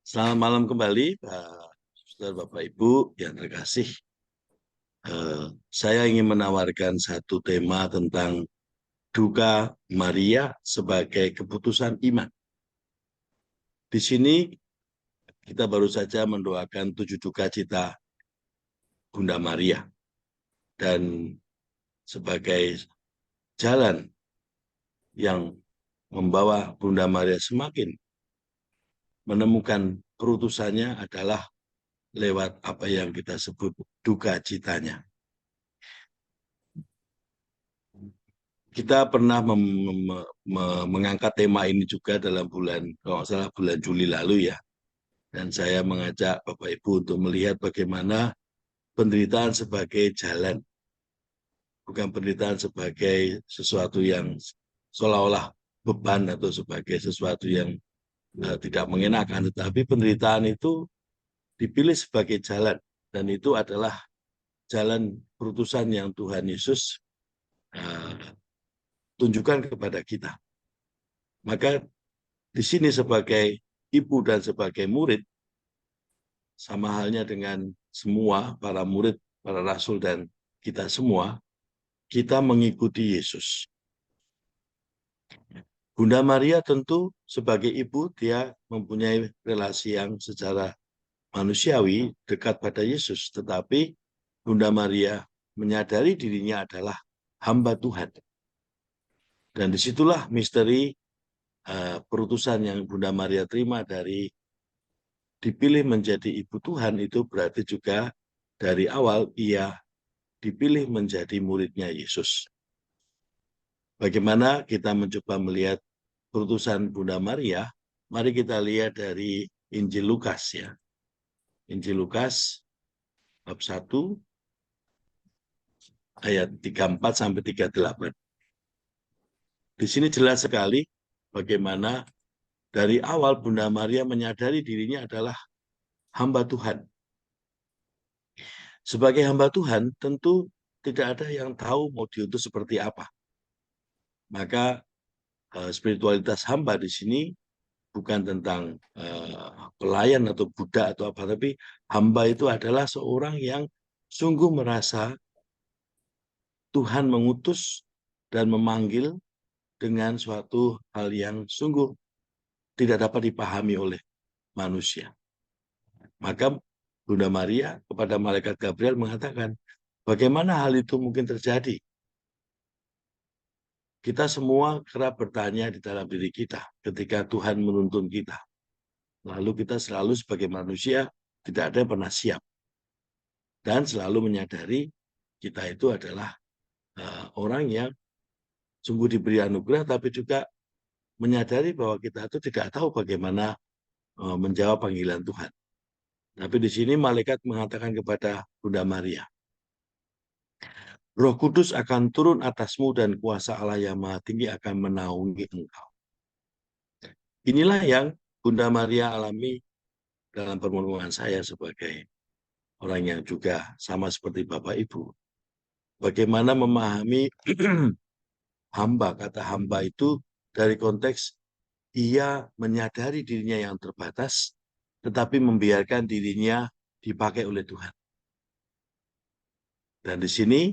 Selamat malam kembali, Saudara Bapak Ibu yang terkasih. Saya ingin menawarkan satu tema tentang duka Maria sebagai keputusan iman. Di sini kita baru saja mendoakan 7 duka cita Bunda Maria. Dan sebagai jalan yang membawa Bunda Maria semakin menemukan perutusannya adalah lewat apa yang kita sebut duka citanya. Kita pernah mengangkat tema ini juga dalam bulan, kalau nggak salah bulan Juli lalu ya. Dan saya mengajak Bapak Ibu untuk melihat bagaimana penderitaan sebagai jalan, bukan penderitaan sebagai sesuatu yang seolah-olah beban atau sebagai sesuatu yang tidak mengenakan, tetapi penderitaan itu dipilih sebagai jalan, dan itu adalah jalan perutusan yang Tuhan Yesus tunjukkan kepada kita. Maka di sini sebagai ibu dan sebagai murid, sama halnya dengan semua para murid, para rasul, dan kita semua, kita mengikuti Yesus. Bunda Maria tentu sebagai ibu, dia mempunyai relasi yang secara manusiawi dekat pada Yesus. Tetapi Bunda Maria menyadari dirinya adalah hamba Tuhan. Dan disitulah misteri perutusan yang Bunda Maria terima dari dipilih menjadi ibu Tuhan. Itu berarti juga dari awal ia dipilih menjadi muridnya Yesus. Bagaimana kita mencoba melihat perutusan Bunda Maria? Mari kita lihat dari Injil Lukas ya. Injil Lukas bab 1 ayat 34 sampai 38. Di sini jelas sekali bagaimana dari awal Bunda Maria menyadari dirinya adalah hamba Tuhan. Sebagai hamba Tuhan, tentu tidak ada yang tahu mau diutus seperti apa. Maka spiritualitas hamba di sini bukan tentang pelayan atau budak atau apa, tapi hamba itu adalah seorang yang sungguh merasa Tuhan mengutus dan memanggil dengan suatu hal yang sungguh tidak dapat dipahami oleh manusia. Maka Bunda Maria kepada malaikat Gabriel mengatakan, bagaimana hal itu mungkin terjadi? Kita semua kerap bertanya di dalam diri kita ketika Tuhan menuntun kita. Lalu kita selalu sebagai manusia tidak ada yang pernah siap. Dan selalu menyadari kita itu adalah orang yang sungguh diberi anugerah, tapi juga menyadari bahwa kita itu tidak tahu bagaimana menjawab panggilan Tuhan. Tapi di sini malaikat mengatakan kepada Bunda Maria, Roh Kudus akan turun atasmu dan kuasa Allah yang Maha Tinggi akan menaungi engkau. Inilah yang Bunda Maria alami dalam permohonan saya sebagai orang yang juga sama seperti Bapak Ibu. Bagaimana memahami hamba, kata hamba itu dari konteks ia menyadari dirinya yang terbatas, tetapi membiarkan dirinya dipakai oleh Tuhan. Dan di sini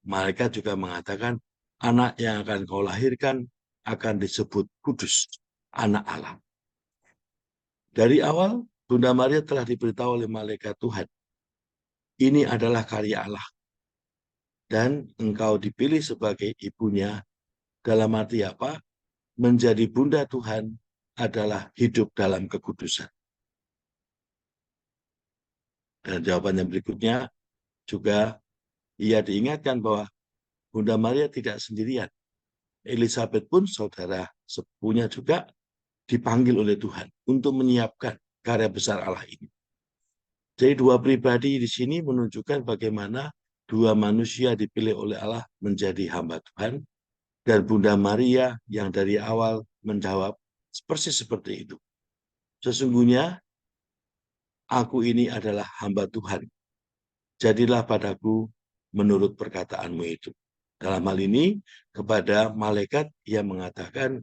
mereka juga mengatakan, anak yang akan kau lahirkan akan disebut kudus, anak Allah. Dari awal, Bunda Maria telah diberitahu oleh malaikat Tuhan, ini adalah karya Allah. Dan engkau dipilih sebagai ibunya, dalam arti apa? Menjadi bunda Tuhan adalah hidup dalam kekudusan. Dan jawaban yang berikutnya juga ia diingatkan bahwa Bunda Maria tidak sendirian. Elizabeth pun saudara sepupunya juga dipanggil oleh Tuhan untuk menyiapkan karya besar Allah ini. Jadi dua pribadi di sini menunjukkan bagaimana dua manusia dipilih oleh Allah menjadi hamba Tuhan, dan Bunda Maria yang dari awal menjawab persis seperti itu. Sesungguhnya aku ini adalah hamba Tuhan. Jadilah padaku menurut perkataanmu itu. Dalam hal ini kepada malaikat ia mengatakan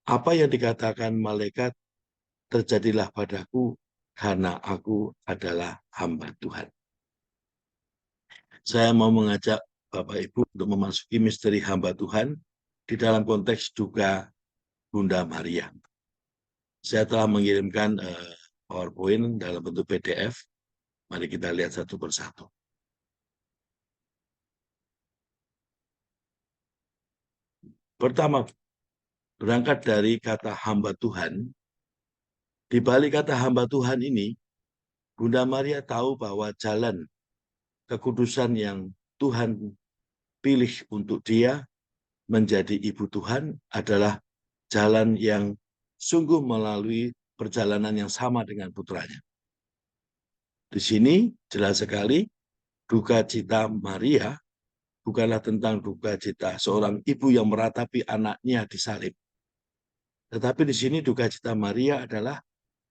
apa yang dikatakan malaikat terjadilah padaku karena aku adalah hamba Tuhan. Saya mau mengajak Bapak Ibu untuk memasuki misteri hamba Tuhan di dalam konteks duka Bunda Maria. Saya telah mengirimkan PowerPoint dalam bentuk PDF. Mari kita lihat satu persatu. Pertama, berangkat dari kata hamba Tuhan. Di balik kata hamba Tuhan ini, Bunda Maria tahu bahwa jalan kekudusan yang Tuhan pilih untuk dia menjadi ibu Tuhan adalah jalan yang sungguh melalui perjalanan yang sama dengan putranya. Di sini jelas sekali duka cita Maria bukanlah tentang duka cita seorang ibu yang meratapi anaknya disalib. Tetapi di sini duka cita Maria adalah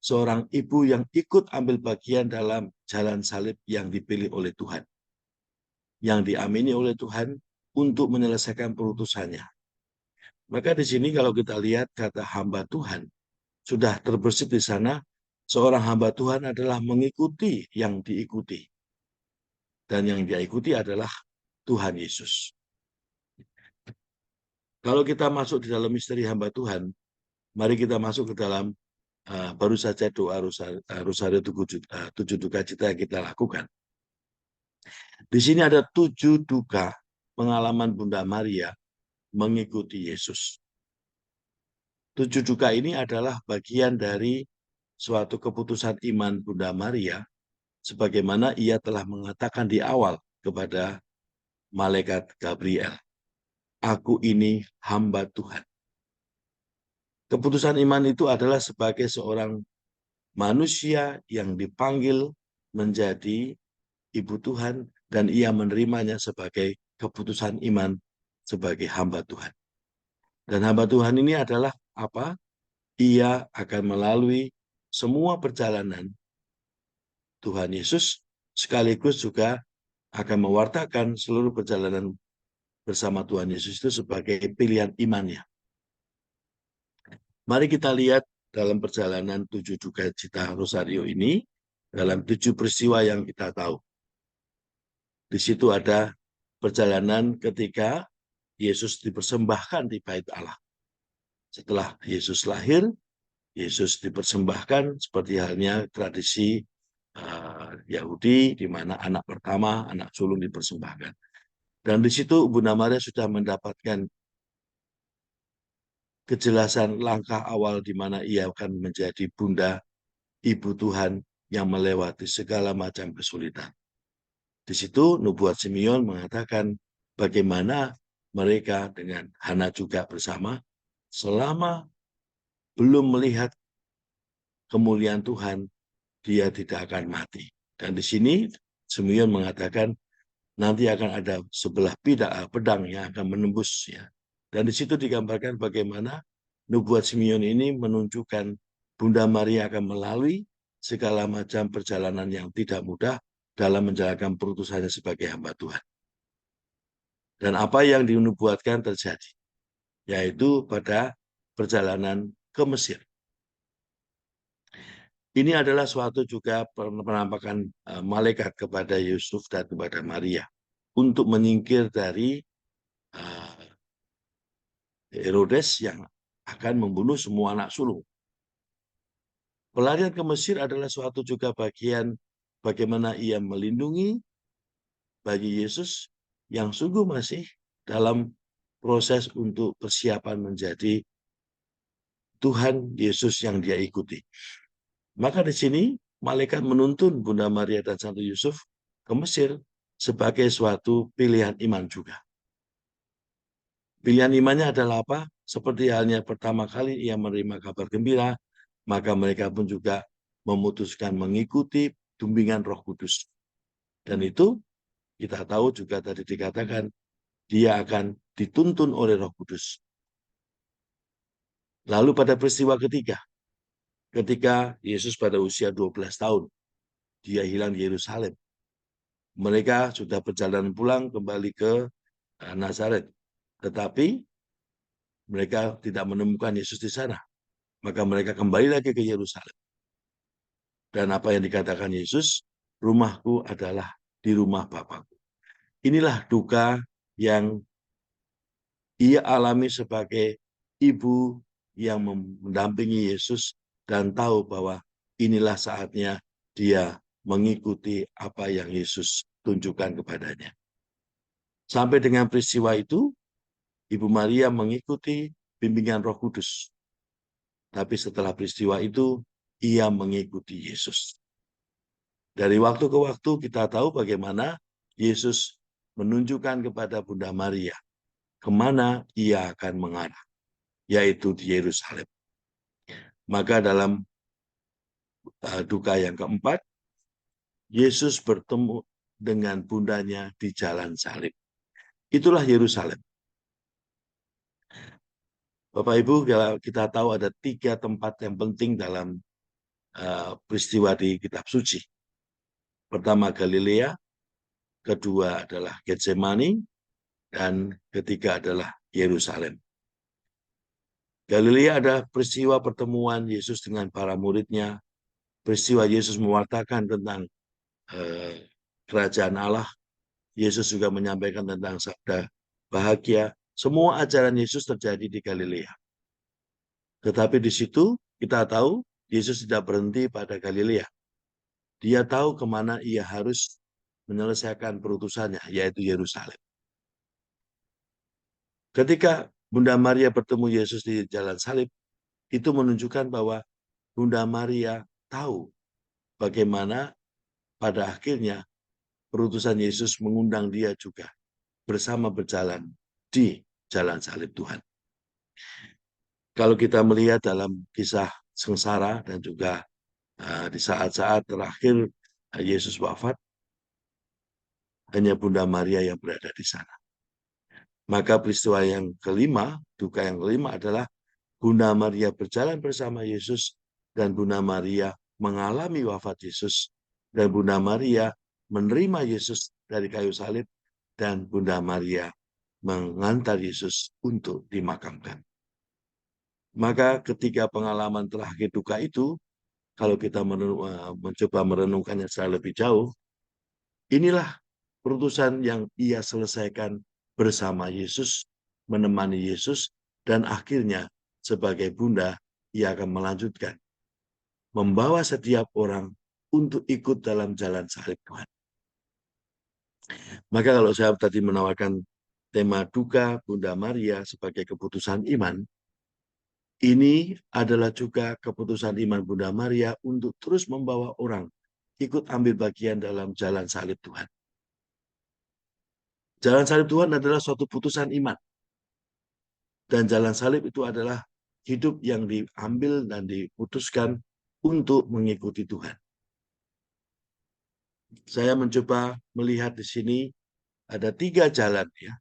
seorang ibu yang ikut ambil bagian dalam jalan salib yang dipilih oleh Tuhan, yang diamini oleh Tuhan untuk menyelesaikan perutusannya. Maka di sini kalau kita lihat kata hamba Tuhan, sudah terbersih di sana, seorang hamba Tuhan adalah mengikuti yang diikuti. Dan yang dia ikuti adalah Tuhan Yesus. Kalau kita masuk di dalam misteri hamba Tuhan, mari kita masuk ke dalam baru saja doa Rosario tujuh duka cita yang kita lakukan. Di sini ada 7 duka pengalaman Bunda Maria mengikuti Yesus. 7 duka ini adalah bagian dari suatu keputusan iman Bunda Maria, sebagaimana ia telah mengatakan di awal kepada malaikat Gabriel, aku ini hamba Tuhan. Keputusan iman itu adalah sebagai seorang manusia yang dipanggil menjadi ibu Tuhan dan ia menerimanya sebagai keputusan iman sebagai hamba Tuhan. Dan hamba Tuhan ini adalah apa? Ia akan melalui semua perjalanan Tuhan Yesus sekaligus juga akan mewartakan seluruh perjalanan bersama Tuhan Yesus itu sebagai pilihan imannya. Mari kita lihat dalam perjalanan 7 duka cita Rosario ini, dalam 7 peristiwa yang kita tahu. Di situ ada perjalanan ketika Yesus dipersembahkan di bait Allah. Setelah Yesus lahir, Yesus dipersembahkan seperti halnya tradisi Yahudi, di mana anak pertama, anak sulung dipersembahkan. Dan di situ Bunda Maria sudah mendapatkan kejelasan langkah awal di mana ia akan menjadi Bunda Ibu Tuhan yang melewati segala macam kesulitan. Di situ nubuat Simeon mengatakan bagaimana mereka dengan Hana juga bersama selama belum melihat kemuliaan Tuhan, dia tidak akan mati. Dan di sini Simeon mengatakan nanti akan ada sebelah pedang yang akan menembus ya. Dan di situ digambarkan bagaimana nubuat Simeon ini menunjukkan Bunda Maria akan melalui segala macam perjalanan yang tidak mudah dalam menjalankan perutusannya sebagai hamba Tuhan. Dan apa yang dinubuatkan terjadi, yaitu pada perjalanan ke Mesir. Ini adalah suatu juga penampakan malaikat kepada Yusuf dan kepada Maria untuk menyingkir dari Herodes yang akan membunuh semua anak sulung. Pelarian ke Mesir adalah suatu juga bagian bagaimana ia melindungi bagi Yesus yang sungguh masih dalam proses untuk persiapan menjadi Tuhan Yesus yang dia ikuti. Maka di sini malaikat menuntun Bunda Maria dan Santo Yusuf ke Mesir sebagai suatu pilihan iman juga. Pilihan imannya adalah apa? Seperti halnya pertama kali ia menerima kabar gembira, maka mereka pun juga memutuskan mengikuti bimbingan Roh Kudus. Dan itu kita tahu juga tadi dikatakan dia akan dituntun oleh Roh Kudus. Lalu pada peristiwa ketiga, ketika Yesus pada usia 12 tahun, dia hilang di Yerusalem. Mereka sudah berjalan pulang kembali ke Nazaret. Tetapi mereka tidak menemukan Yesus di sana. Maka mereka kembali lagi ke Yerusalem. Dan apa yang dikatakan Yesus, rumahku adalah di rumah Bapakku. Inilah duka yang ia alami sebagai ibu yang mendampingi Yesus dan tahu bahwa inilah saatnya dia mengikuti apa yang Yesus tunjukkan kepadanya. Sampai dengan peristiwa itu, Ibu Maria mengikuti bimbingan Roh Kudus. Tapi setelah peristiwa itu, ia mengikuti Yesus. Dari waktu ke waktu kita tahu bagaimana Yesus menunjukkan kepada Bunda Maria kemana ia akan mengarah, yaitu di Yerusalem. Maka dalam duka yang keempat, Yesus bertemu dengan bundanya di jalan salib. Itulah Yerusalem. Bapak Ibu, kita tahu ada 3 tempat yang penting dalam peristiwa di kitab suci. Pertama Galilea, kedua adalah Getsemani, dan ketiga adalah Yerusalem. Galilea ada peristiwa pertemuan Yesus dengan para muridnya, peristiwa Yesus mewartakan tentang kerajaan Allah. Yesus juga menyampaikan tentang sabda bahagia. Semua ajaran Yesus terjadi di Galilea. Tetapi di situ kita tahu Yesus tidak berhenti pada Galilea. Dia tahu kemana ia harus menyelesaikan perutusannya, yaitu Yerusalem. Ketika Bunda Maria bertemu Yesus di jalan salib, itu menunjukkan bahwa Bunda Maria tahu bagaimana pada akhirnya perutusan Yesus mengundang dia juga bersama berjalan di jalan salib Tuhan. Kalau kita melihat dalam kisah sengsara dan juga di saat-saat terakhir Yesus wafat, hanya Bunda Maria yang berada di sana. Maka peristiwa yang kelima, duka yang kelima adalah Bunda Maria berjalan bersama Yesus dan Bunda Maria mengalami wafat Yesus dan Bunda Maria menerima Yesus dari kayu salib dan Bunda Maria mengantar Yesus untuk dimakamkan. Maka ketika pengalaman terakhir duka itu, kalau kita mencoba merenungkannya secara lebih jauh, inilah perutusan yang ia selesaikan bersama Yesus, menemani Yesus, dan akhirnya sebagai bunda, ia akan melanjutkan, membawa setiap orang untuk ikut dalam jalan salib Tuhan. Maka kalau saya tadi menawarkan tema duka Bunda Maria sebagai keputusan iman, ini adalah juga keputusan iman Bunda Maria untuk terus membawa orang ikut ambil bagian dalam jalan salib Tuhan. Jalan salib Tuhan adalah suatu putusan iman. Dan jalan salib itu adalah hidup yang diambil dan diputuskan untuk mengikuti Tuhan. Saya mencoba melihat di sini ada 3 jalan ya,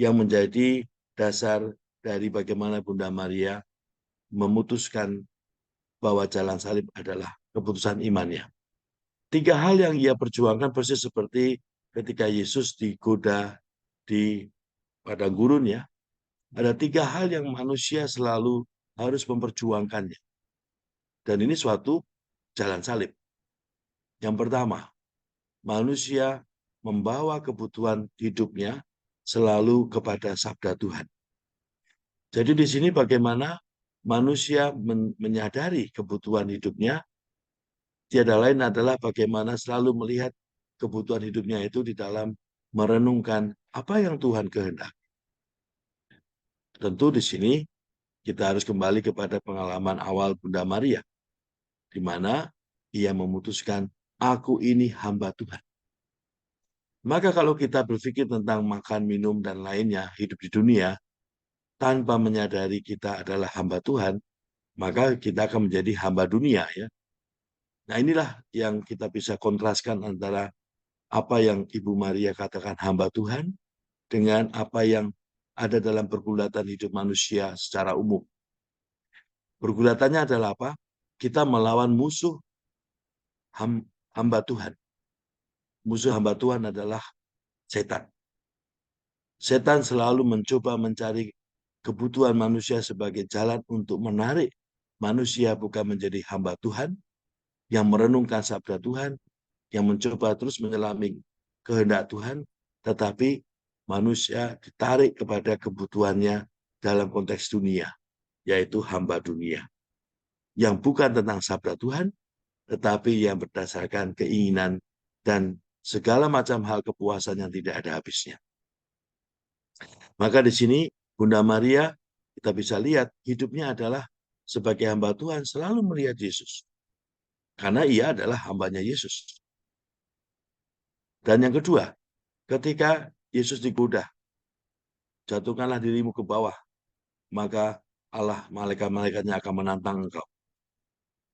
yang menjadi dasar dari bagaimana Bunda Maria memutuskan bahwa jalan salib adalah keputusan imannya. 3 hal yang ia perjuangkan persis seperti ketika Yesus digoda di padang gurun ya. Ada 3 hal yang manusia selalu harus memperjuangkannya. Dan ini suatu jalan salib. Yang pertama, manusia membawa kebutuhan hidupnya selalu kepada sabda Tuhan. Jadi di sini bagaimana manusia menyadari kebutuhan hidupnya, tiada lain adalah bagaimana selalu melihat kebutuhan hidupnya itu di dalam merenungkan apa yang Tuhan kehendaki. Tentu di sini kita harus kembali kepada pengalaman awal Bunda Maria, di mana ia memutuskan, aku ini hamba Tuhan. Maka kalau kita berpikir tentang makan, minum, dan lainnya, hidup di dunia, tanpa menyadari kita adalah hamba Tuhan, maka kita akan menjadi hamba dunia. Ya. Nah inilah yang kita bisa kontraskan antara apa yang Ibu Maria katakan hamba Tuhan, dengan apa yang ada dalam pergulatan hidup manusia secara umum. Pergulatannya adalah apa? Kita melawan musuh hamba Tuhan. Musuh hamba Tuhan adalah setan. Setan selalu mencoba mencari kebutuhan manusia sebagai jalan untuk menarik manusia bukan menjadi hamba Tuhan, yang merenungkan sabda Tuhan, yang mencoba terus menyelami kehendak Tuhan, tetapi manusia ditarik kepada kebutuhannya dalam konteks dunia, yaitu hamba dunia, yang bukan tentang sabda Tuhan, tetapi yang berdasarkan keinginan dan segala macam hal kepuasan yang tidak ada habisnya. Maka di sini Bunda Maria kita bisa lihat hidupnya adalah sebagai hamba Tuhan selalu melihat Yesus. Karena ia adalah hambanya Yesus. Dan yang kedua, ketika Yesus digoda, jatuhkanlah dirimu ke bawah, maka Allah malaikat-malaikatnya akan menantang engkau.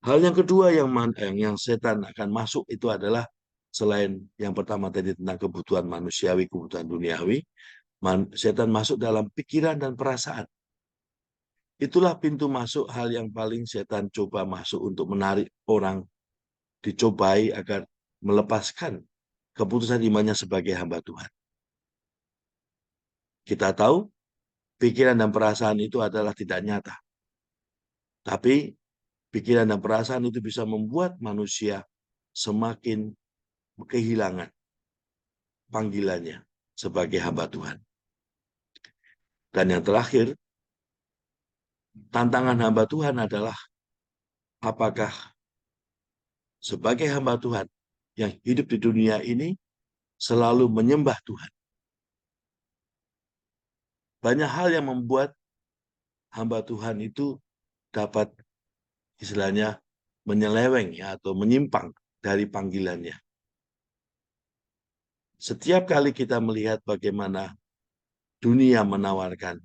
Hal yang kedua yang setan akan masuk itu adalah selain yang pertama tadi tentang kebutuhan manusiawi, kebutuhan duniawi, setan masuk dalam pikiran dan perasaan. Itulah pintu masuk hal yang paling setan coba masuk untuk menarik orang, dicobai agar melepaskan keputusan imannya sebagai hamba Tuhan. Kita tahu pikiran dan perasaan itu adalah tidak nyata. Tapi pikiran dan perasaan itu bisa membuat manusia semakin kehilangan panggilannya sebagai hamba Tuhan. Dan yang terakhir, tantangan hamba Tuhan adalah apakah sebagai hamba Tuhan yang hidup di dunia ini selalu menyembah Tuhan. Banyak hal yang membuat hamba Tuhan itu dapat istilahnya menyeleweng ya, atau menyimpang dari panggilannya. Setiap kali kita melihat bagaimana dunia menawarkan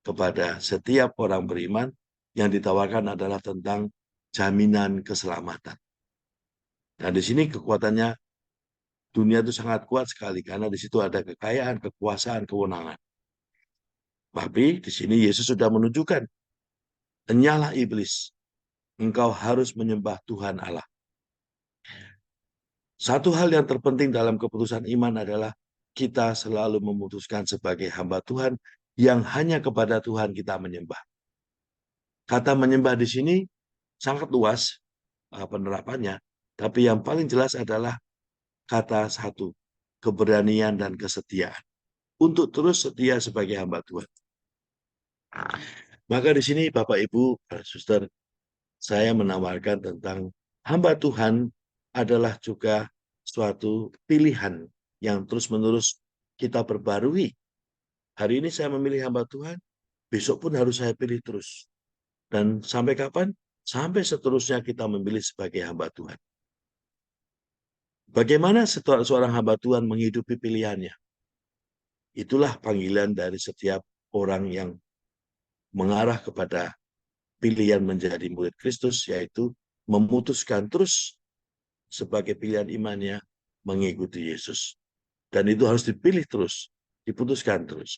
kepada setiap orang beriman, yang ditawarkan adalah tentang jaminan keselamatan. Nah, di sini kekuatannya dunia itu sangat kuat sekali karena di situ ada kekayaan, kekuasaan, kewenangan. Tapi di sini Yesus sudah menunjukkan, enyahlah iblis, engkau harus menyembah Tuhan Allah. Satu hal yang terpenting dalam keputusan iman adalah kita selalu memutuskan sebagai hamba Tuhan yang hanya kepada Tuhan kita menyembah. Kata menyembah di sini sangat luas penerapannya, tapi yang paling jelas adalah kata satu, keberanian dan kesetiaan. Untuk terus setia sebagai hamba Tuhan. Maka di sini Bapak Ibu, Suster, saya menawarkan tentang hamba Tuhan adalah juga suatu pilihan yang terus-menerus kita perbarui. Hari ini saya memilih hamba Tuhan, besok pun harus saya pilih terus. Dan sampai kapan? Sampai seterusnya kita memilih sebagai hamba Tuhan. Bagaimana seorang hamba Tuhan menghidupi pilihannya? Itulah panggilan dari setiap orang yang mengarah kepada pilihan menjadi murid Kristus, yaitu memutuskan terus sebagai pilihan imannya mengikuti Yesus. Dan itu harus dipilih terus, diputuskan terus.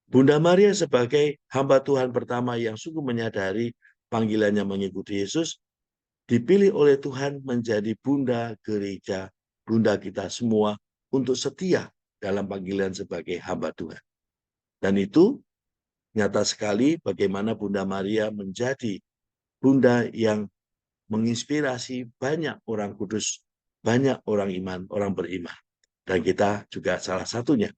Bunda Maria sebagai hamba Tuhan pertama yang sungguh menyadari panggilannya mengikuti Yesus, dipilih oleh Tuhan menjadi bunda gereja, bunda kita semua untuk setia dalam panggilan sebagai hamba Tuhan. Dan itu nyata sekali bagaimana Bunda Maria menjadi bunda yang menginspirasi banyak orang kudus, banyak orang iman, orang beriman. Dan kita juga salah satunya.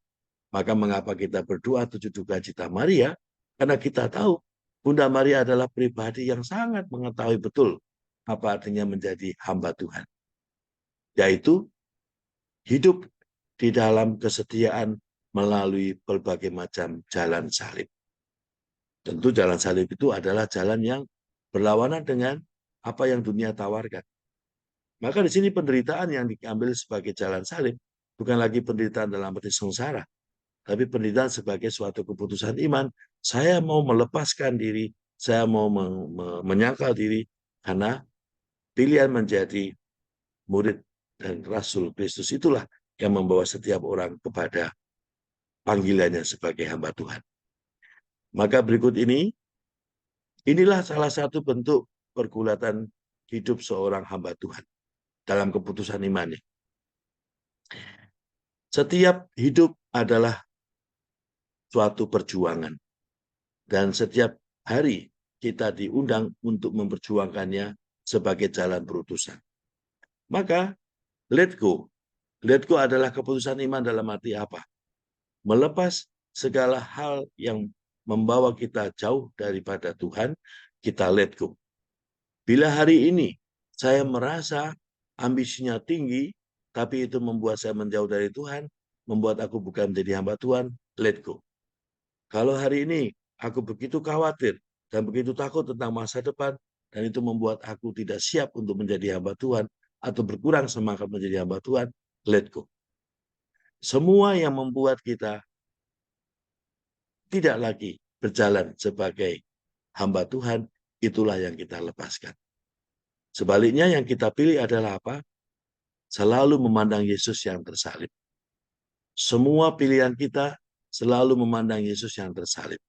Maka mengapa kita berdoa tujuh duka cita Maria? Karena kita tahu Bunda Maria adalah pribadi yang sangat mengetahui betul apa artinya menjadi hamba Tuhan. Yaitu hidup di dalam kesetiaan melalui berbagai macam jalan salib. Tentu jalan salib itu adalah jalan yang berlawanan dengan apa yang dunia tawarkan. Maka di sini penderitaan yang diambil sebagai jalan salib bukan lagi penderitaan dalam arti sengsara, tapi penderitaan sebagai suatu keputusan iman. Saya mau melepaskan diri, saya mau menyangkal diri, karena pilihan menjadi murid dan Rasul Kristus itulah yang membawa setiap orang kepada panggilannya sebagai hamba Tuhan. Maka berikut ini, inilah salah satu bentuk pergulatan hidup seorang hamba Tuhan dalam keputusan imannya. Setiap hidup adalah suatu perjuangan. Dan setiap hari kita diundang untuk memperjuangkannya sebagai jalan berutusan. Maka, let go. Let go adalah keputusan iman dalam arti apa? Melepas segala hal yang membawa kita jauh daripada Tuhan, kita let go. Bila hari ini saya merasa ambisinya tinggi, tapi itu membuat saya menjauh dari Tuhan, membuat aku bukan menjadi hamba Tuhan, let go. Kalau hari ini aku begitu khawatir dan begitu takut tentang masa depan, dan itu membuat aku tidak siap untuk menjadi hamba Tuhan, atau berkurang semangat menjadi hamba Tuhan, let go. Semua yang membuat kita tidak lagi berjalan sebagai hamba Tuhan, itulah yang kita lepaskan. Sebaliknya yang kita pilih adalah apa? Selalu memandang Yesus yang tersalib. Semua pilihan kita selalu memandang Yesus yang tersalib.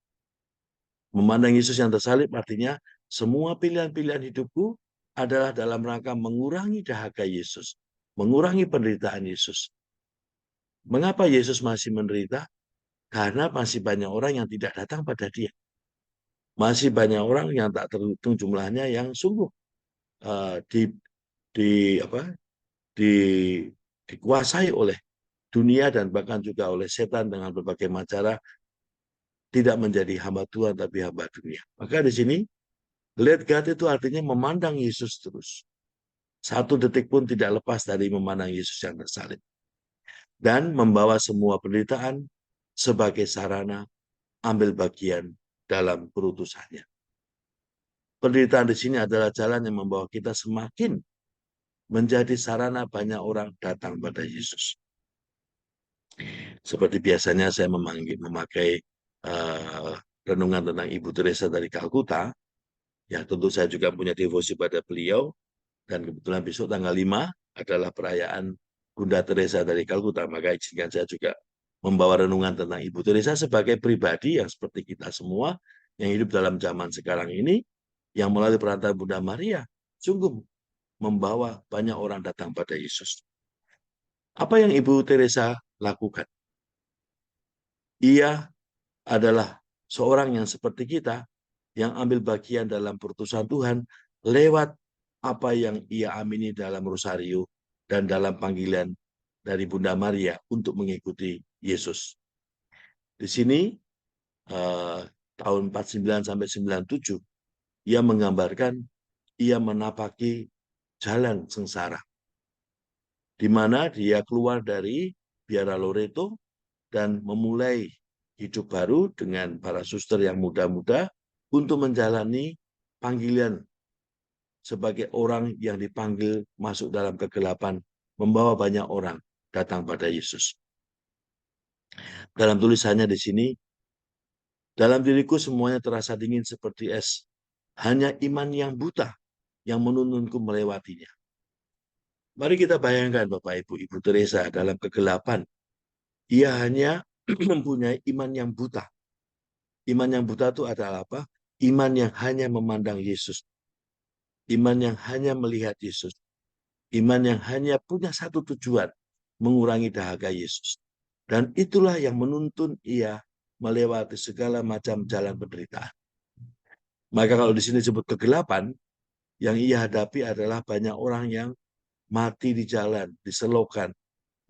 Memandang Yesus yang tersalib artinya semua pilihan-pilihan hidupku adalah dalam rangka mengurangi dahaga Yesus, mengurangi penderitaan Yesus. Mengapa Yesus masih menderita? Karena masih banyak orang yang tidak datang pada Dia. Masih banyak orang yang tak terhitung jumlahnya yang sungguh di apa di dikuasai oleh dunia dan bahkan juga oleh setan dengan berbagai macam cara, tidak menjadi hamba Tuhan tapi hamba dunia. Maka di sini let God itu artinya memandang Yesus terus. Satu detik pun tidak lepas dari memandang Yesus yang tersalib. Dan membawa semua penderitaan sebagai sarana ambil bagian dalam perutusannya. Penderitaan di sini adalah jalan yang membawa kita semakin menjadi sarana banyak orang datang pada Yesus. Seperti biasanya saya memakai renungan tentang Ibu Teresa dari Kalkuta. Ya, tentu saya juga punya devosi pada beliau. Dan kebetulan besok tanggal 5 adalah perayaan Bunda Teresa dari Kalkuta. Maka izinkan saya juga membawa renungan tentang Ibu Teresa sebagai pribadi yang seperti kita semua yang hidup dalam zaman sekarang ini, yang melalui perantaraan Bunda Maria sungguh membawa banyak orang datang pada Yesus. Apa yang Ibu Teresa lakukan? Ia adalah seorang yang seperti kita, yang ambil bagian dalam perutusan Tuhan lewat apa yang ia amini dalam rosario dan dalam panggilan dari Bunda Maria untuk mengikuti Yesus. Di sini tahun 49 sampai 97 ia menggambarkan ia menapaki jalan sengsara, di mana dia keluar dari Biara Loreto dan memulai hidup baru dengan para suster yang muda-muda untuk menjalani panggilan sebagai orang yang dipanggil masuk dalam kegelapan, membawa banyak orang datang pada Yesus. Dalam tulisannya di sini, dalam diriku semuanya terasa dingin seperti es, hanya iman yang buta yang menuntunku melewatinya. Mari kita bayangkan Bapak Ibu, Ibu Teresa dalam kegelapan. Ia hanya mempunyai iman yang buta. Iman yang buta itu adalah apa? Iman yang hanya memandang Yesus. Iman yang hanya melihat Yesus. Iman yang hanya punya satu tujuan, mengurangi dahaga Yesus. Dan itulah yang menuntun ia melewati segala macam jalan penderitaan. Maka kalau di sini disebut kegelapan, yang ia hadapi adalah banyak orang yang mati di jalan, diselokan.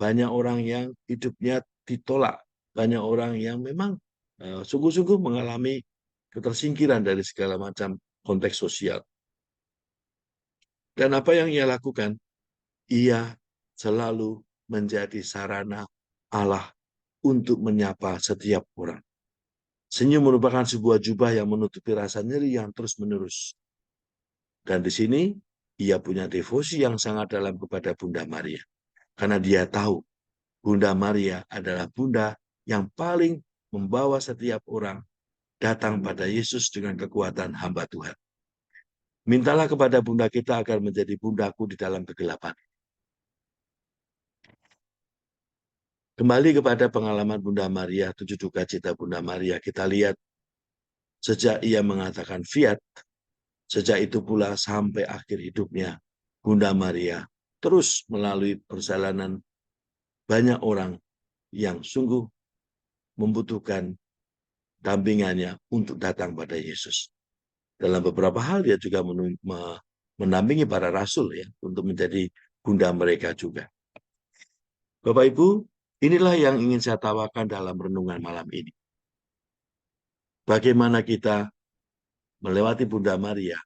Banyak orang yang hidupnya ditolak. Banyak orang yang memang sungguh-sungguh mengalami ketersingkiran dari segala macam konteks sosial. Dan apa yang ia lakukan? Ia selalu menjadi sarana Allah untuk menyapa setiap orang. Senyum merupakan sebuah jubah yang menutupi rasa nyeri yang terus-menerus. Dan di sini ia punya devosi yang sangat dalam kepada Bunda Maria. Karena dia tahu Bunda Maria adalah Bunda yang paling membawa setiap orang datang pada Yesus dengan kekuatan hamba Tuhan. Mintalah kepada Bunda kita agar menjadi bundaku di dalam kegelapan. Kembali kepada pengalaman Bunda Maria, 7 duka cita Bunda Maria, kita lihat sejak ia mengatakan fiat, sejak itu pula sampai akhir hidupnya, Bunda Maria terus melalui perjalanan banyak orang yang sungguh membutuhkan dampingannya untuk datang pada Yesus. Dalam beberapa hal dia juga mendampingi para rasul ya untuk menjadi bunda mereka juga. Bapak Ibu, inilah yang ingin saya tawarkan dalam renungan malam ini. Bagaimana kita melewati Bunda Maria,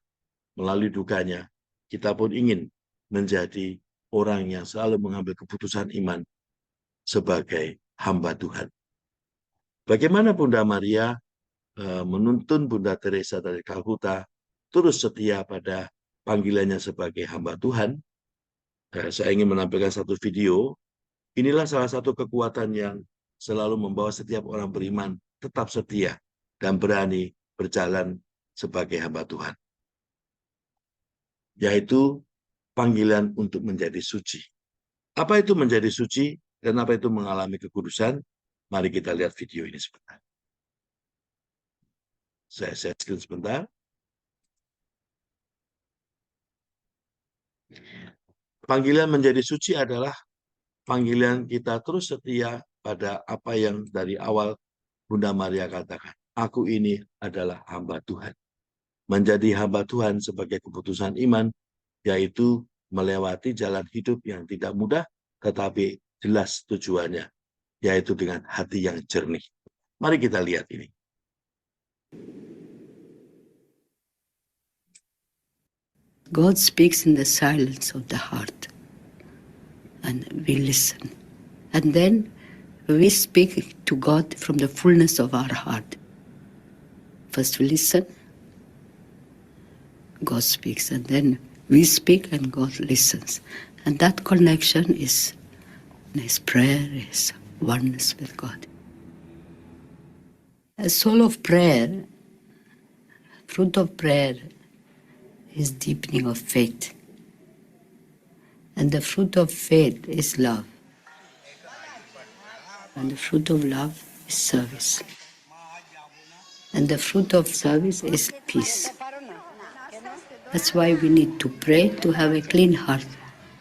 melalui dukanya, kita pun ingin menjadi orang yang selalu mengambil keputusan iman sebagai hamba Tuhan. Bagaimana Bunda Maria menuntun Bunda Teresa dari Kalkuta terus setia pada panggilannya sebagai hamba Tuhan. Saya ingin menampilkan satu video. Inilah salah satu kekuatan yang selalu membawa setiap orang beriman tetap setia dan berani berjalan sebagai hamba Tuhan, yaitu panggilan untuk menjadi suci. Apa itu menjadi suci dan apa itu mengalami kekudusan? Mari kita lihat video ini sebentar. Saya share screen sebentar. Panggilan menjadi suci adalah panggilan kita terus setia pada apa yang dari awal Bunda Maria katakan. Aku ini adalah hamba Tuhan. Menjadi hamba Tuhan sebagai keputusan iman, yaitu melewati jalan hidup yang tidak mudah, tetapi jelas tujuannya, yaitu dengan hati yang jernih. Mari kita lihat ini. God speaks in the silence of the heart, and we listen. And then we speak to God from the fullness of our heart. First we listen, God speaks, and then we speak and God listens. And that connection is prayer, is oneness with God. A soul of prayer, fruit of prayer, is deepening of faith. And the fruit of faith is love. And the fruit of love is service. And the fruit of service is peace. That's why we need to pray to have a clean heart.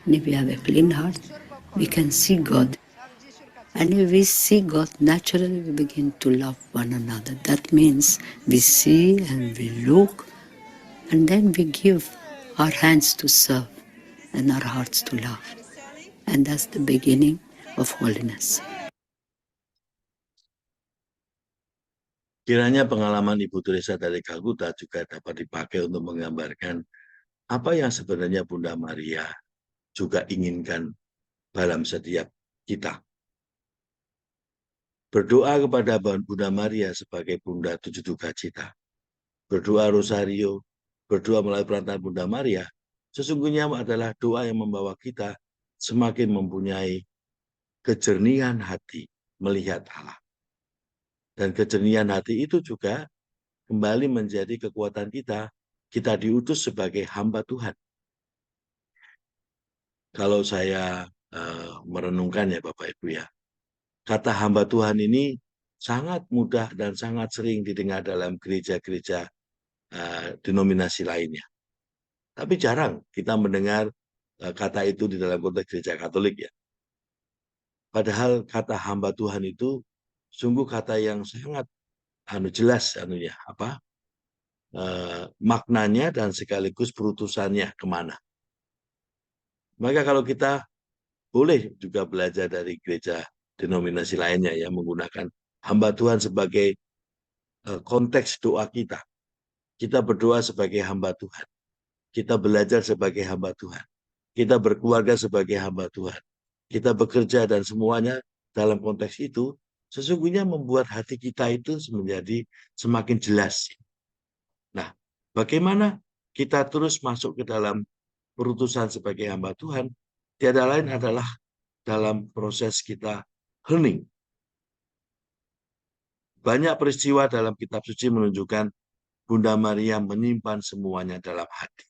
And if we have a clean heart, we can see God. And if we see God, naturally we begin to love one another. That means we see and we look, and then we give our hands to serve and our hearts to love. And that's the beginning of holiness. Kiranya pengalaman Ibu Teresa dari Kalkuta juga dapat dipakai untuk menggambarkan apa yang sebenarnya Bunda Maria juga inginkan dalam setiap kita. Berdoa kepada Bunda Maria sebagai Bunda Tujuh Duka Cita. Berdoa Rosario, berdoa melalui perantaraan Bunda Maria, sesungguhnya adalah doa yang membawa kita semakin mempunyai kejernihan hati melihat Allah. Dan kejernihan hati itu juga kembali menjadi kekuatan kita. Kita diutus sebagai hamba Tuhan. Kalau saya merenungkan ya Bapak Ibu ya, kata hamba Tuhan ini sangat mudah dan sangat sering didengar dalam gereja-gereja denominasi lainnya. Tapi jarang kita mendengar kata itu di dalam konteks gereja Katolik ya. Padahal kata hamba Tuhan itu sungguh kata yang sangat jelas maknanya dan sekaligus perutusannya kemana. Maka kalau kita boleh juga belajar dari gereja denominasi lainnya ya, menggunakan hamba Tuhan sebagai konteks doa kita. Kita berdoa sebagai hamba Tuhan. Kita belajar sebagai hamba Tuhan. Kita berkeluarga sebagai hamba Tuhan. Kita bekerja dan semuanya dalam konteks itu sesungguhnya membuat hati kita itu menjadi semakin jelas. Nah, bagaimana kita terus masuk ke dalam perutusan sebagai hamba Tuhan? Tiada lain adalah dalam proses kita hening. Banyak peristiwa dalam kitab suci menunjukkan Bunda Maria menyimpan semuanya dalam hati.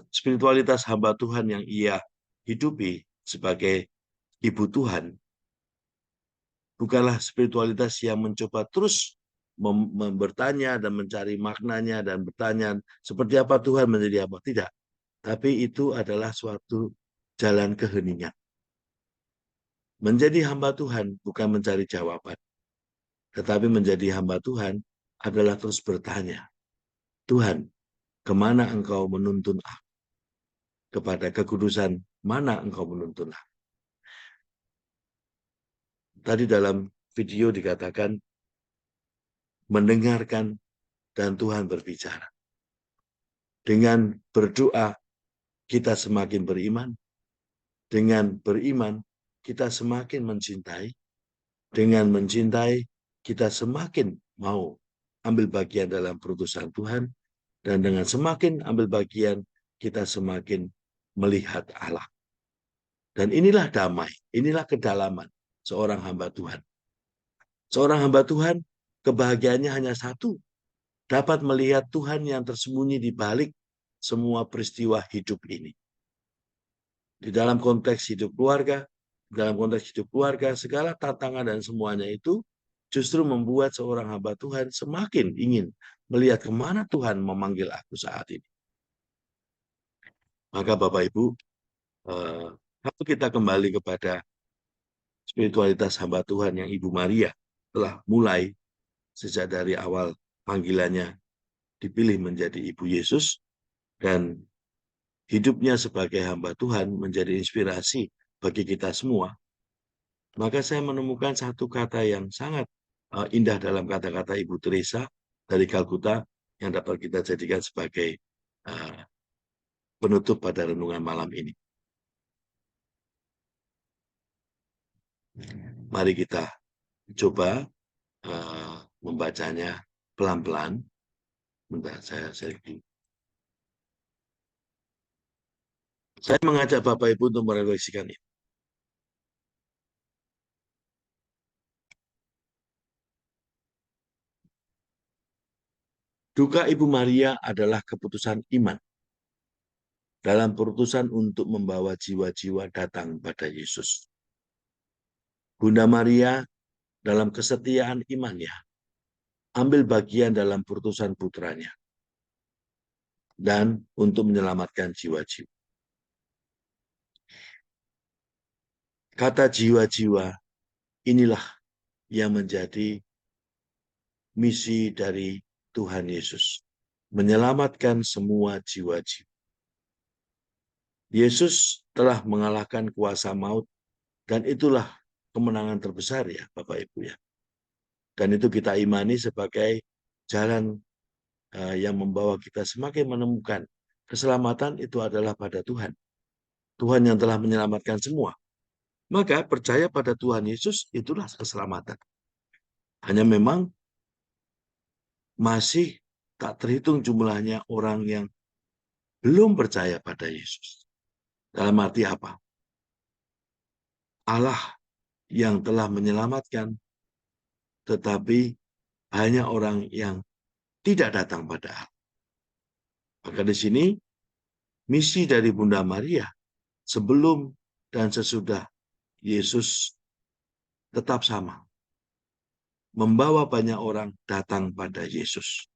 Spiritualitas hamba Tuhan yang ia hidupi sebagai Ibu Tuhan bukanlah spiritualitas yang mencoba terus bertanya dan mencari maknanya dan bertanya seperti apa Tuhan menjadi apa. Tidak. Tapi itu adalah suatu jalan keheningan. Menjadi hamba Tuhan bukan mencari jawaban. Tetapi menjadi hamba Tuhan adalah terus bertanya, Tuhan, kemana Engkau menuntun aku? Kepada kekudusan mana Engkau menuntun aku? Tadi dalam video dikatakan mendengarkan dan Tuhan berbicara. Dengan berdoa kita semakin beriman. Dengan beriman kita semakin mencintai. Dengan mencintai kita semakin mau ambil bagian dalam perutusan Tuhan. Dan dengan semakin ambil bagian kita semakin melihat Allah. Dan inilah damai, inilah kedalaman seorang hamba Tuhan. Seorang hamba Tuhan, kebahagiaannya hanya satu, dapat melihat Tuhan yang tersembunyi di balik semua peristiwa hidup ini. Di dalam konteks hidup keluarga, segala tantangan dan semuanya itu justru membuat seorang hamba Tuhan semakin ingin melihat kemana Tuhan memanggil aku saat ini. Maka Bapak Ibu, kalau kita kembali kepada spiritualitas hamba Tuhan yang Ibu Maria telah mulai sejak dari awal panggilannya dipilih menjadi Ibu Yesus, dan hidupnya sebagai hamba Tuhan menjadi inspirasi bagi kita semua, maka saya menemukan satu kata yang sangat indah dalam kata-kata Ibu Teresa dari Kalkuta yang dapat kita jadikan sebagai penutup pada renungan malam ini. Mari kita coba membacanya pelan-pelan. Bentar, saya mengajak Bapak Ibu untuk merefleksikan ini. Duka Ibu Maria adalah keputusan iman dalam perutusan untuk membawa jiwa-jiwa datang pada Yesus. Bunda Maria dalam kesetiaan imannya ambil bagian dalam perutusan putranya dan untuk menyelamatkan jiwa-jiwa. Kata jiwa-jiwa inilah yang menjadi misi dari Tuhan Yesus, menyelamatkan semua jiwa-jiwa. Yesus telah mengalahkan kuasa maut, dan itulah kemenangan terbesar ya Bapak Ibu ya. Dan itu kita imani sebagai jalan yang membawa kita semakin menemukan keselamatan itu adalah pada Tuhan. Tuhan yang telah menyelamatkan semua. Maka percaya pada Tuhan Yesus itulah keselamatan. Hanya memang masih tak terhitung jumlahnya orang yang belum percaya pada Yesus. Dalam arti apa? Allah yang telah menyelamatkan, tetapi banyak orang yang tidak datang pada Allah. Maka di sini misi dari Bunda Maria sebelum dan sesudah Yesus tetap sama. Membawa banyak orang datang pada Yesus.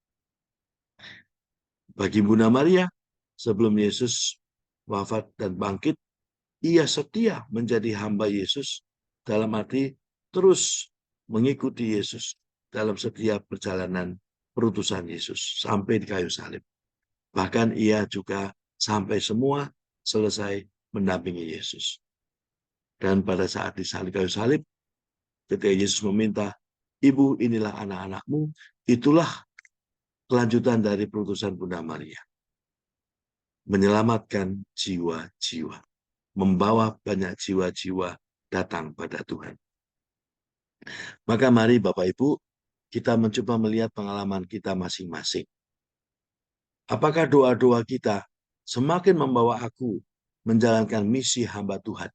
Bagi Bunda Maria, sebelum Yesus wafat dan bangkit, ia setia menjadi hamba Yesus, dalam arti terus mengikuti Yesus dalam setiap perjalanan perutusan Yesus sampai di kayu salib. Bahkan ia juga sampai semua selesai mendampingi Yesus. Dan pada saat di kayu salib, ketika Yesus meminta, Ibu, inilah anak-anakmu, itulah kelanjutan dari perutusan Bunda Maria. Menyelamatkan jiwa-jiwa. Membawa banyak jiwa-jiwa datang pada Tuhan. Maka mari Bapak Ibu, kita mencoba melihat pengalaman kita masing-masing. Apakah doa-doa kita semakin membawa aku menjalankan misi hamba Tuhan?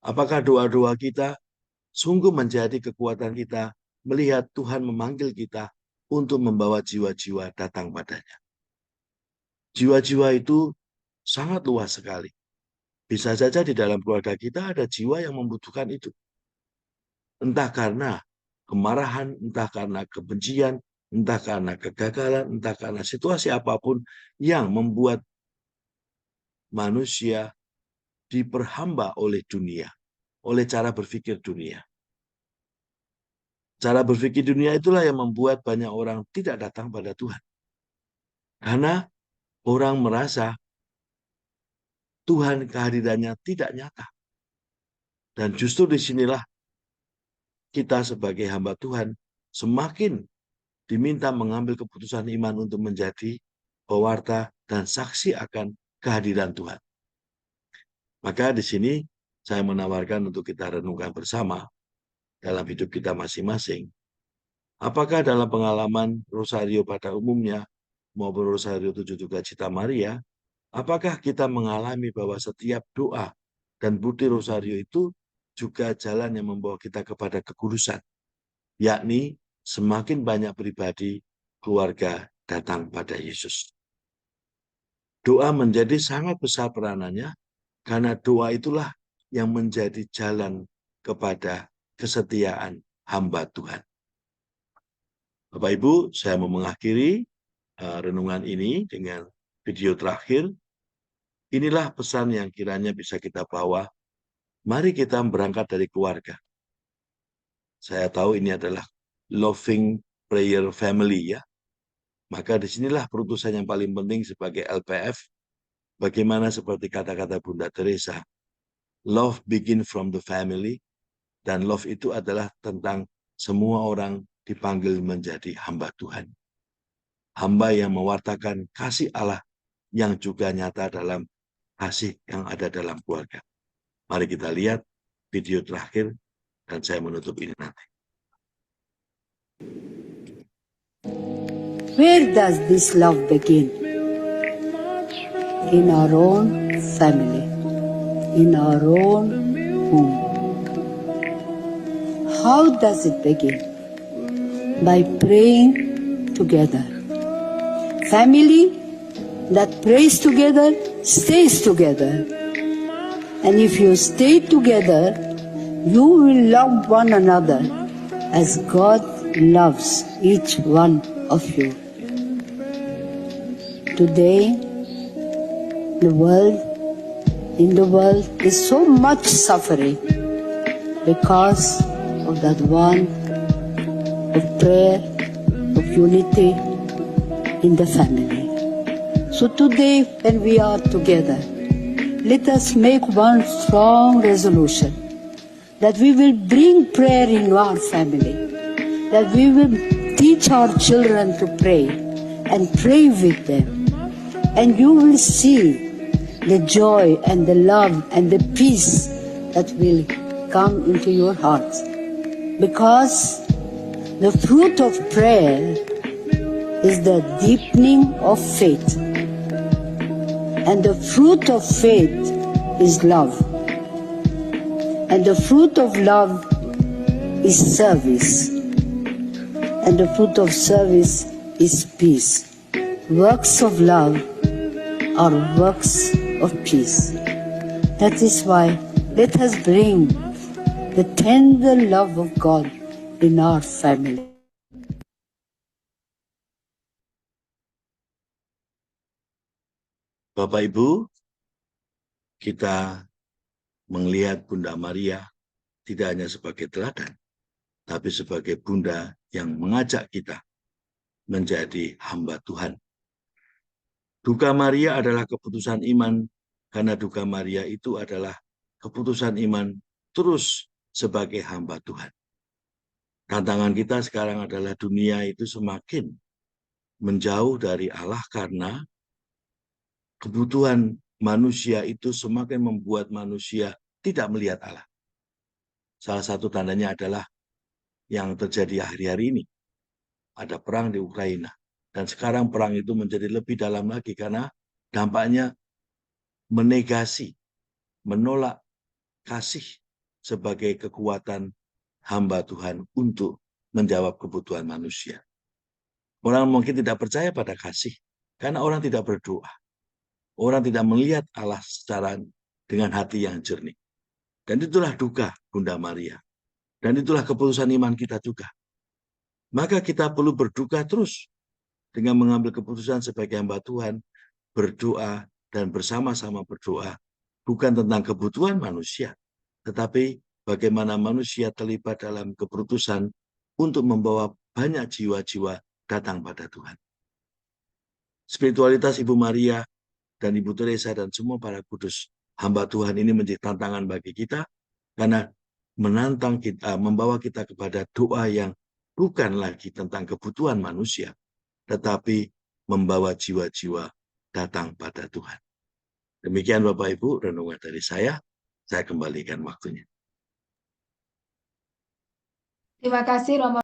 Apakah doa-doa kita sungguh menjadi kekuatan kita melihat Tuhan memanggil kita untuk membawa jiwa-jiwa datang padanya? Jiwa-jiwa itu sangat luas sekali. Bisa saja di dalam keluarga kita ada jiwa yang membutuhkan itu. Entah karena kemarahan, entah karena kebencian, entah karena kegagalan, entah karena situasi apapun yang membuat manusia diperhamba oleh dunia, oleh cara berpikir dunia. Cara berpikir dunia itulah yang membuat banyak orang tidak datang pada Tuhan. Karena orang merasa Tuhan kehadirannya tidak nyata. Dan justru disinilah kita sebagai hamba Tuhan semakin diminta mengambil keputusan iman untuk menjadi pewarta dan saksi akan kehadiran Tuhan. Maka di sini saya menawarkan untuk kita renungkan bersama dalam hidup kita masing-masing. Apakah dalam pengalaman Rosario pada umumnya maupun Rosario 7 Cita Maria, apakah kita mengalami bahwa setiap doa dan bukti Rosario itu juga jalan yang membawa kita kepada kekudusan, yakni semakin banyak pribadi keluarga datang pada Yesus. Doa menjadi sangat besar peranannya karena doa itulah yang menjadi jalan kepada kesetiaan hamba Tuhan. Bapak Ibu, saya mau mengakhiri renungan ini dengan video terakhir. Inilah pesan yang kiranya bisa kita bawa. Mari kita berangkat dari keluarga. Saya tahu ini adalah loving prayer family ya. Maka disinilah perutusan yang paling penting sebagai LPF. Bagaimana seperti kata-kata Bunda Teresa. Love begin from the family. Dan love itu adalah tentang semua orang dipanggil menjadi hamba Tuhan. Hamba yang mewartakan kasih Allah yang juga nyata dalam kasih yang ada dalam keluarga. Mari kita lihat video terakhir dan saya menutup ini nanti. Where does this love begin? In our own family, in our own home. How does it begin? By praying together. Family that prays together stays together. And if you stay together, you will love one another as God loves each one of you. Today, in the world is so much suffering because of that want of prayer, of unity in the family. So today, when we are together, let us make one strong resolution that we will bring prayer in our family, that we will teach our children to pray and pray with them. And you will see the joy and the love and the peace that will come into your hearts. Because the fruit of prayer is the deepening of faith. And the fruit of faith is love. And the fruit of love is service. And the fruit of service is peace. Works of love are works of peace. That is why let us bring the tender love of God in our family. Bapak Ibu, kita melihat Bunda Maria tidak hanya sebagai teladan, tapi sebagai Bunda yang mengajak kita menjadi hamba Tuhan. Duka Maria adalah keputusan iman, karena duka Maria itu adalah keputusan iman terus sebagai hamba Tuhan. Tantangan kita sekarang adalah dunia itu semakin menjauh dari Allah karena kebutuhan manusia itu semakin membuat manusia tidak melihat Allah. Salah satu tandanya adalah yang terjadi hari-hari ini. Ada perang di Ukraina. Dan sekarang perang itu menjadi lebih dalam lagi karena dampaknya menegasi, menolak kasih sebagai kekuatan hamba Tuhan untuk menjawab kebutuhan manusia. Orang mungkin tidak percaya pada kasih karena orang tidak berdoa. Orang tidak melihat Allah secara dengan hati yang jernih. Dan itulah duka Bunda Maria. Dan itulah keputusan iman kita juga. Maka kita perlu berduka terus dengan mengambil keputusan sebagai hamba Tuhan, berdoa dan bersama-sama berdoa, bukan tentang kebutuhan manusia, tetapi bagaimana manusia terlibat dalam keputusan untuk membawa banyak jiwa-jiwa datang pada Tuhan. Spiritualitas Ibu Maria dan Ibu Teresa dan semua para kudus hamba Tuhan ini menjadi tantangan bagi kita, karena menantang kita, membawa kita kepada doa yang bukan lagi tentang kebutuhan manusia, tetapi membawa jiwa-jiwa datang pada Tuhan. Demikian Bapak Ibu renungan dari saya kembalikan waktunya. Terima kasih Romo.